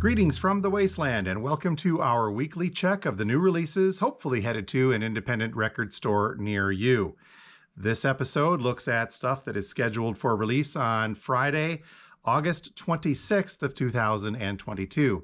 Greetings from the Wasteland and welcome to our weekly check of the new releases, hopefully headed to an independent record store near you. This episode looks at stuff that is scheduled for release on Friday, August 26th of 2022.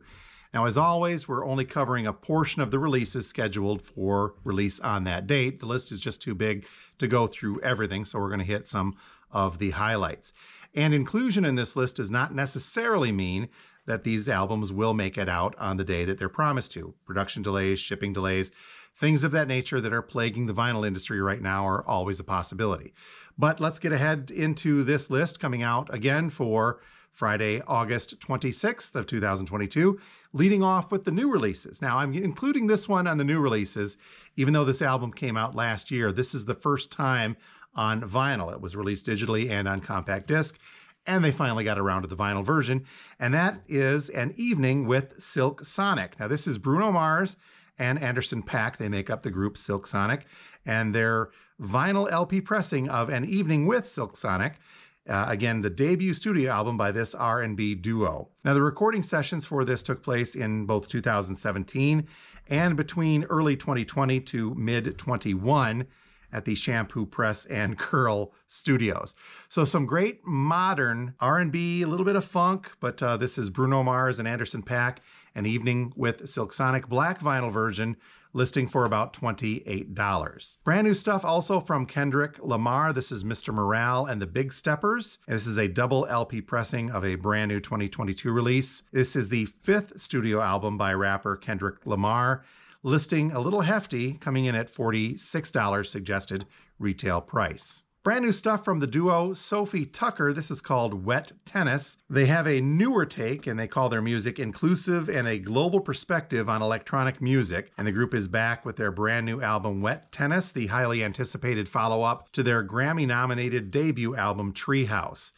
Now, as always, we're only covering a portion of the releases scheduled for release on that date. The list is just too big to go through everything, so we're going to hit some of the highlights. And inclusion in this list does not necessarily mean that these albums will make it out on the day that they're promised to. Production delays, shipping delays, things of that nature that are plaguing the vinyl industry right now are always a possibility. But let's get ahead into this list coming out again for Friday, August 26th of 2022, leading off with the new releases. Now, I'm including this one on the new releases, even though this album came out last year. This is the first time on vinyl. It was released digitally and on compact disc, and they finally got around to the vinyl version, and that is An Evening with Silk Sonic. Now, this is Bruno Mars and Anderson .Paak. They make up the group Silk Sonic, and their vinyl LP pressing of An Evening with Silk Sonic, again, the debut studio album by this R&B duo. Now, the recording sessions for this took place in both 2017 and between early 2020 to mid-21 at the Shampoo Press and Curl Studios. So some great modern R&B, a little bit of funk, but this is Bruno Mars and Anderson .Paak, An Evening with Silk Sonic, black vinyl version, listing for about $28. Brand new stuff also from Kendrick Lamar. This is Mr. Morale and the Big Steppers. And this is a double LP pressing of a brand new 2022 release. This is the 5th studio album by rapper Kendrick Lamar, listing a little hefty, coming in at $46 suggested retail price. Brand new stuff from the duo Sophie Tucker. This is called Wet Tennis. They have a newer take, and they call their music inclusive and a global perspective on electronic music. And the group is back with their brand new album Wet Tennis, the highly anticipated follow-up to their Grammy-nominated debut album Treehouse.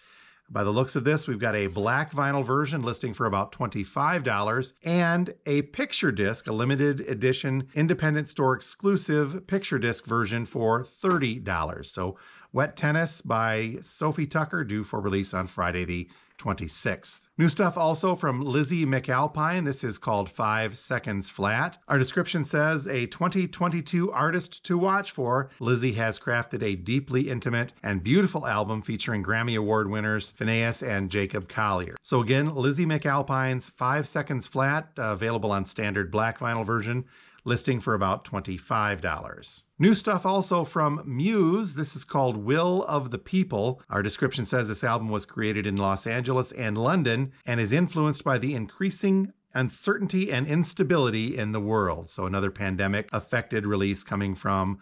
By the looks of this, we've got a black vinyl version listing for about $25 and a picture disc, a limited edition independent store exclusive picture disc version for $30. So Wet Tennis by Sophie Tucker, due for release on Friday the 26th. New stuff also from Lizzie McAlpine. This is called 5 Seconds Flat. Our description says, a 2022 artist to watch for. Lizzie has crafted a deeply intimate and beautiful album featuring Grammy Award winners Phineas and Jacob Collier. So again, Lizzie McAlpine's 5 Seconds Flat, available on standard black vinyl version, listing for about $25. New stuff also from Muse. This is called Will of the People. Our description says this album was created in Los Angeles and London and is influenced by the increasing uncertainty and instability in the world. So another pandemic-affected release coming from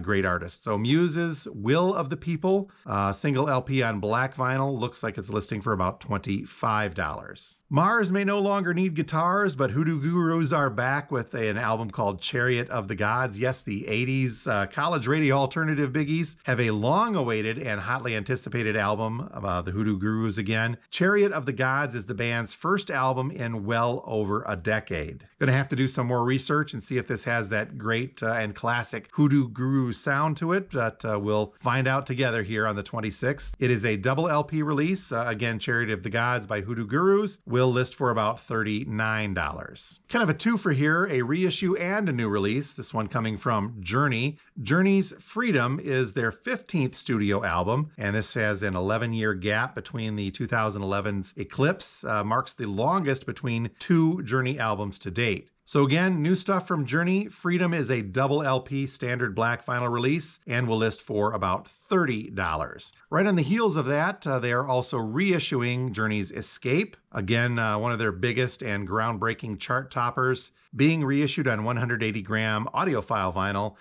great artists. So Muse's Will of the People, single LP on black vinyl, looks like it's listing for about $25. Mars may no longer need guitars, but Hoodoo Gurus are back with an album called Chariot of the Gods. Yes, the 80s college radio alternative biggies have a long-awaited and hotly anticipated album about the Hoodoo Gurus again. Chariot of the Gods is the band's first album in well over a decade. Gonna have to do some more research and see if this has that great and classic Hoodoo Guru sound to it, but we'll find out together here on the 26th. It is a double LP release, again, Chariot of the Gods by Hoodoo Gurus. Will list for about $39. Kind of a two-for here, a reissue and a new release, this one coming from Journey. Journey's Freedom is their 15th studio album, and this has an 11-year gap between the 2011's Eclipse, marks the longest between two Journey albums to date. So again, new stuff from Journey. Freedom is a double LP standard black vinyl release and will list for about $30. Right on the heels of that, they are also reissuing Journey's Escape. Again, one of their biggest and groundbreaking chart toppers, being reissued on 180-gram audiophile vinyl.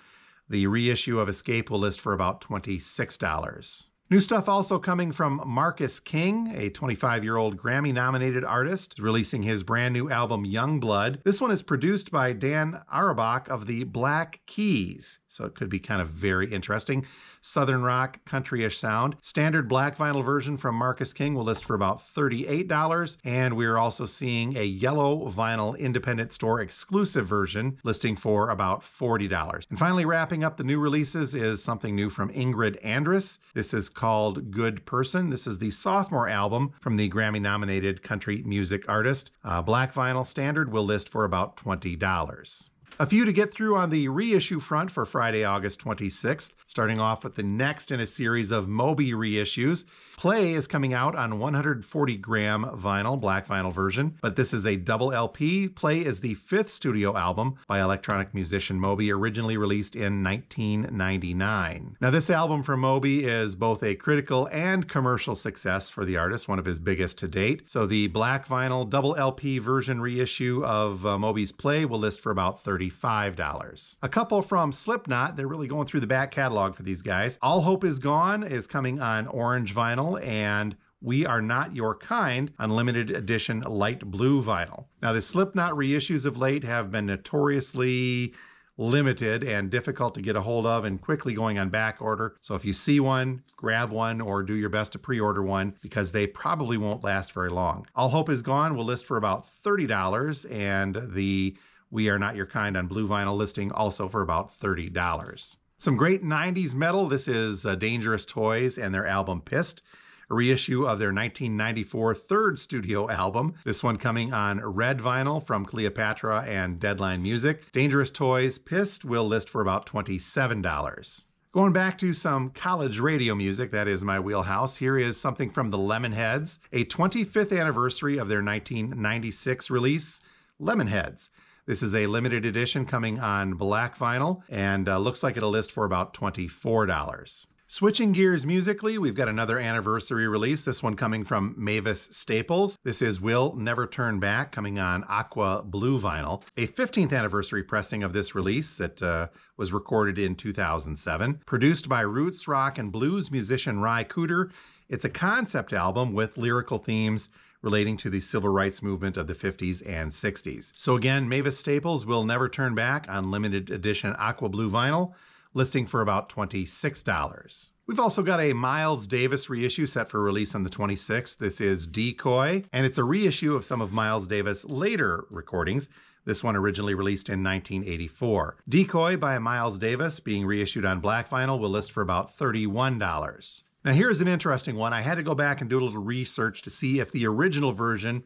The reissue of Escape will list for about $26. New stuff also coming from Marcus King, a 25-year-old Grammy-nominated artist, releasing his brand new album Youngblood. This one is produced by Dan Auerbach of the Black Keys. so it could be kind of very interesting. Southern rock, country-ish sound. Standard black vinyl version from Marcus King will list for about $38, and we're also seeing a yellow vinyl independent store exclusive version listing for about $40. And finally, wrapping up the new releases is something new from Ingrid Andress. This is called Good Person. This is the sophomore album from the Grammy-nominated country music artist. Black vinyl standard will list for about $20. A few to get through on the reissue front for Friday, August 26th, starting off with the next in a series of Moby reissues. Play is coming out on 140-gram vinyl, black vinyl version, but this is a double LP. Play is the 5th studio album by electronic musician Moby, originally released in 1999. Now, this album from Moby is both a critical and commercial success for the artist, one of his biggest to date. So the black vinyl double LP version reissue of Moby's Play will list for about $35. A couple from Slipknot, they're really going through the back catalog for these guys. All Hope Is Gone is coming on orange vinyl, and We Are Not Your Kind on limited edition light blue vinyl. Now, the Slipknot reissues of late have been notoriously limited and difficult to get a hold of and quickly going on back order. So if you see one, grab one or do your best to pre-order one because they probably won't last very long. All Hope Is Gone will list for about $30, and the We Are Not Your Kind on blue vinyl listing also for about $30. Some great 90s metal. This is Dangerous Toys and their album Pissed, a reissue of their 1994 third studio album. This one coming on red vinyl from Cleopatra and Deadline Music. Dangerous Toys Pissed will list for about $27. Going back to some college radio music, that is my wheelhouse, here is something from the Lemonheads, a 25th anniversary of their 1996 release, Lemonheads. This is a limited edition coming on black vinyl and looks like it'll list for about $24. Switching gears musically, we've got another anniversary release, this one coming from Mavis Staples. This is Will Never Turn Back, coming on aqua blue vinyl. A 15th anniversary pressing of this release that was recorded in 2007. Produced by roots rock and blues musician Ry Cooder. It's a concept album with lyrical themes relating to the civil rights movement of the 50s and 60s. So again, Mavis Staples Will Never Turn Back on limited edition aqua blue vinyl, listing for about $26. We've also got a Miles Davis reissue set for release on the 26th. This is Decoy, and it's a reissue of some of Miles Davis' later recordings. This one originally released in 1984. Decoy by Miles Davis, being reissued on black vinyl, will list for about $31. Now here's an interesting one. I had to go back and do a little research to see if the original version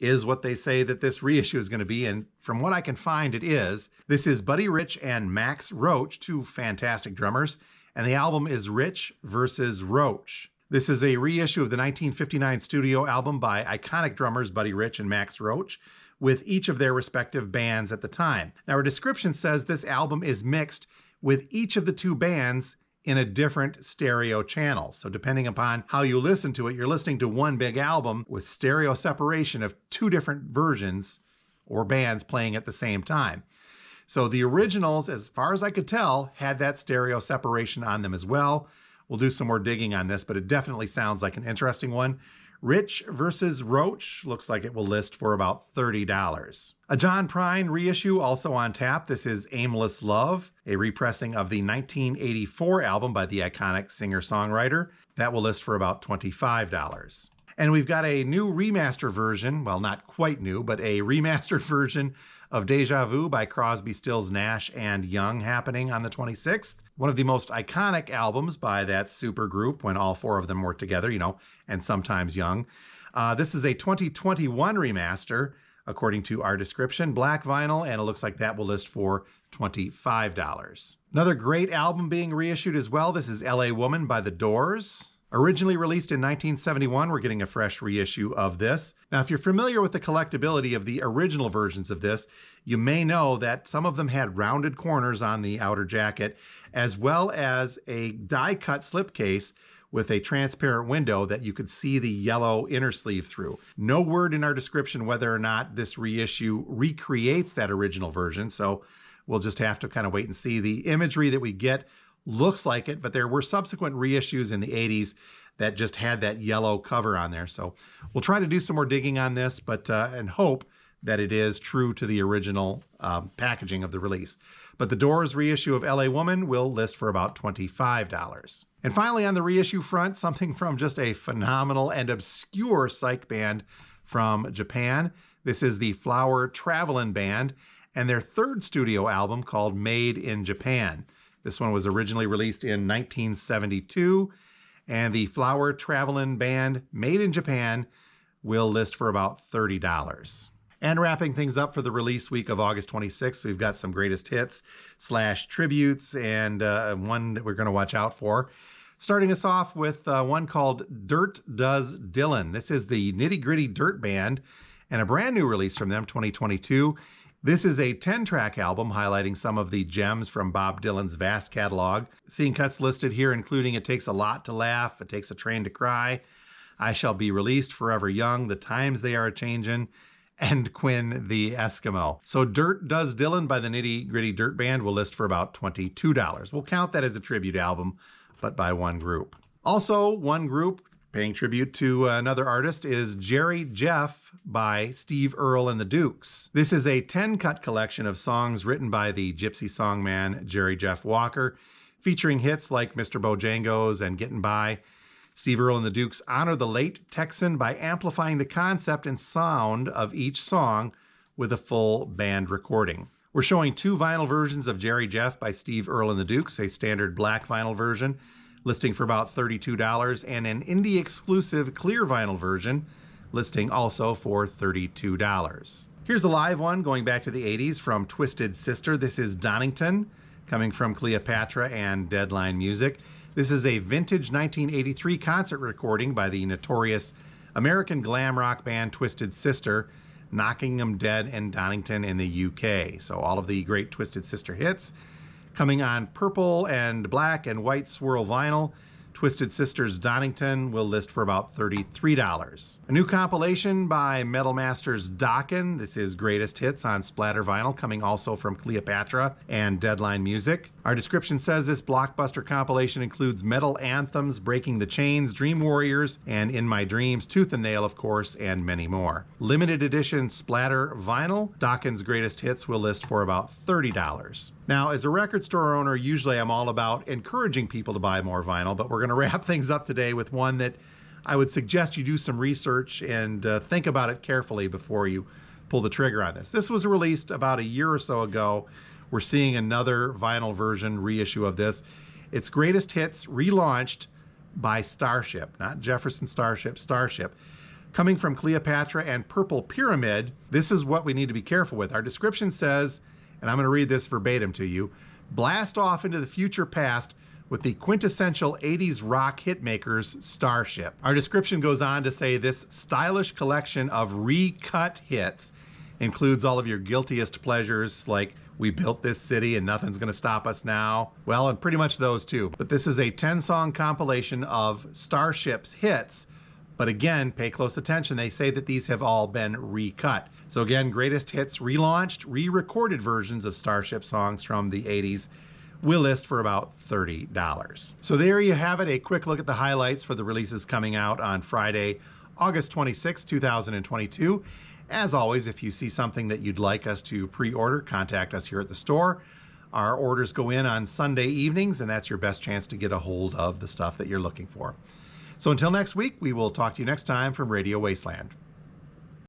is what they say that this reissue is going to be, and from what I can find, it is. This is Buddy Rich and Max Roach, two fantastic drummers, and the album is Rich versus Roach. This is a reissue of the 1959 studio album by iconic drummers Buddy Rich and Max Roach, with each of their respective bands at the time. Now, our description says this album is mixed with each of the two bands in a different stereo channel. So depending upon how you listen to it, you're listening to one big album with stereo separation of two different versions or bands playing at the same time. So the originals, as far as I could tell, had that stereo separation on them as well. We'll do some more digging on this, but it definitely sounds like an interesting one. Rich versus Roach looks like it will list for about $30. A John Prine reissue also on tap. This is Aimless Love, a repressing of the 1984 album by the iconic singer-songwriter. That will list for about $25. And we've got a new remaster version, well, not quite new, but a remastered version of Deja Vu by Crosby, Stills, Nash and Young happening on the 26th. One of the most iconic albums by that super group when all four of them were together, and sometimes Young. This is a 2021 remaster, according to our description, black vinyl, and it looks like that will list for $25. Another great album being reissued as well. This is LA Woman by The Doors. Originally released in 1971, we're getting a fresh reissue of this. Now, if you're familiar with the collectability of the original versions of this, you may know that some of them had rounded corners on the outer jacket, as well as a die-cut slipcase with a transparent window that you could see the yellow inner sleeve through. No word in our description whether or not this reissue recreates that original version, so we'll just have to kind of wait and see. The imagery that we get looks like it, but there were subsequent reissues in the 80s that just had that yellow cover on there. So we'll try to do some more digging on this, but and hope that it is true to the original packaging of the release. But the Doors reissue of LA Woman will list for about $25. And finally, on the reissue front, something from just a phenomenal and obscure psych band from Japan. This is the Flower Travelin' Band and their third studio album called Made in Japan. This one was originally released in 1972, and the Flower Travelin' Band Made in Japan will list for about $30. And wrapping things up for the release week of August 26th, we've got some greatest hits / tributes and one that we're going to watch out for. Starting us off with one called Dirt Does Dylan. This is the Nitty Gritty Dirt Band and a brand new release from them, 2022. This is a 10-track album highlighting some of the gems from Bob Dylan's vast catalog. Scene cuts listed here including It Takes a Lot to Laugh, It Takes a Train to Cry, I Shall Be Released, Forever Young, The Times They Are A-Changin', and Quinn the Eskimo. So Dirt Does Dylan by the Nitty Gritty Dirt Band will list for about $22. We'll count that as a tribute album, but by one group. Also, one group paying tribute to another artist is Jerry Jeff by Steve Earle and the Dukes. This is a 10-cut collection of songs written by the gypsy songman Jerry Jeff Walker, featuring hits like Mr. Bojangles and Getting By. Steve Earle and the Dukes honor the late Texan by amplifying the concept and sound of each song with a full band recording. We're showing 2 vinyl versions of Jerry Jeff by Steve Earle and the Dukes, a standard black vinyl version listing for about $32, and an indie exclusive clear vinyl version listing also for $32. Here's a live one going back to the 80s from Twisted Sister. This is Donington, coming from Cleopatra and Deadline Music. This is a vintage 1983 concert recording by the notorious American glam rock band Twisted Sister, Knocking 'Em Dead and Donington in the UK. So all of the great Twisted Sister hits coming on purple and black and white swirl vinyl. Twisted Sister's Donington will list for about $33. A new compilation by Metal Masters Dokken. This is Greatest Hits on splatter vinyl, coming also from Cleopatra and Deadline Music. Our description says this blockbuster compilation includes metal anthems, Breaking the Chains, Dream Warriors, and In My Dreams, Tooth and Nail, of course, and many more. Limited edition splatter vinyl, Dokken's Greatest Hits will list for about $30. Now, as a record store owner, usually I'm all about encouraging people to buy more vinyl, but we're going to wrap things up today with one that I would suggest you do some research and think about it carefully before you pull the trigger on this. This was released about a year or so ago. We're seeing another vinyl version reissue of this. It's Greatest Hits relaunched by Starship, not Jefferson Starship, Starship. Coming from Cleopatra and Purple Pyramid, this is what we need to be careful with. Our description says, and I'm going to read this verbatim to you, blast off into the future past with the quintessential 80s rock hitmakers Starship. Our description goes on to say this stylish collection of recut hits includes all of your guiltiest pleasures like We Built This City and Nothing's Gonna Stop Us Now. Well, and pretty much those too. But this is a 10-song compilation of Starship's hits. But again, pay close attention. They say that these have all been recut. So again, Greatest Hits relaunched, re-recorded versions of Starship songs from the 80s will list for about $30. So there you have it, a quick look at the highlights for the releases coming out on Friday, August 26, 2022. As always, if you see something that you'd like us to pre-order, contact us here at the store. Our orders go in on Sunday evenings, and that's your best chance to get a hold of the stuff that you're looking for. So until next week, we will talk to you next time from Radio Wasteland.